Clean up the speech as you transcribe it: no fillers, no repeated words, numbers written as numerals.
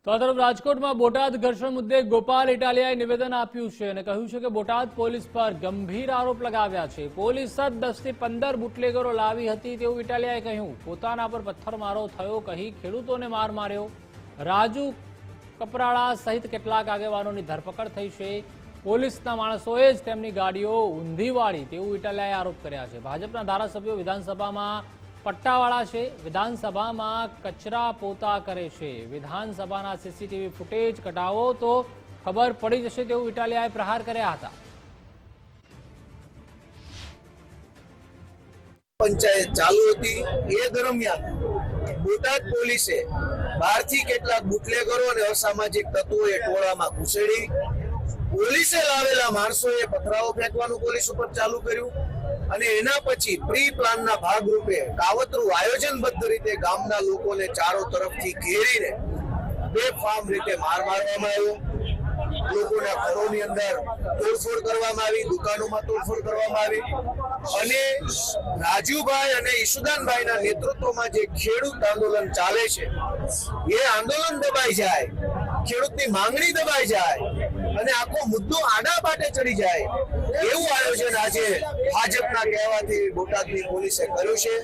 તો આ તરફ રાજકોટમાં બોટાદ ઘર્ષણ મુદ્દે ગોપાલ ઇટાલિયાએ નિવેદન આપ્યું છે અને કહ્યું છે કે બોટાદ પોલીસ પર ગંભીર આરોપ લગાવ્યા છે। પોલીસ જ 10 થી 15 બુટલેગરો લાવી હતી તેવું ઇટાલિયાએ કહ્યું। પોતાના પર પથ્થરમારો થયો કહી ખેડૂતોને માર માર્યો। રાજુ કપરાળા સહિત કેટલાક આગેવાનોની ધરપકડ થઈ છે। પોલીસના માણસોએ જ તેમની ગાડીઓ ઊંધી વાળી તેવું ઇટાલિયાએ આરોપ કર્યા છે। ભાજપના ધારાસભ્યો વિધાનસભામાં પટ્ટાવાળા છે। વિધાનસભામાં કચરા પોતા કરે છે। વિધાનસભાના સીસીટીવી ફૂટેજ કઢાવો તો ખબર પડી જશે તેવું ઇટાલિયાએ પ્રહાર કર્યા હતા। પંચાયત ચાલુ હતી એ દરમિયાન બોટાદ પોલીસે બહારથી કેટલાક બુટલેગરો અને અસામાજિક તત્વોએ ટોળામાં ઘૂસેડી પોલીસે લાવેલા માણસોએ પથરાઓ ફેંકવાનું પોલીસ ઉપર ચાલુ કર્યું અને એના પછી પ્રી પ્લાનના ભાગરૂપે કાવતરું આયોજનબદ્ધ રીતે ગામના લોકોને ચારો તરફથી ઘેરીને બેફામ રીતે માર મારવામાં આવ્યો। લોકોના ઘરોની અંદર તોડફોડ કરવામાં આવી, દુકાનોમાં તોડફોડ કરવામાં આવી અને રાજુભાઈ અને ઈશુદાનભાઈના નેતૃત્વમાં જે ખેડૂત આંદોલન ચાલે છે એ આંદોલન દબાઈ જાય, ખેડૂતની માંગણી દબાઈ જાય અને આખો મુદ્દો આડા પાટે ચડી જાય એવું આયોજન આજે ભાજપના કહેવાથી બોટાદની પોલીસે કર્યું છે।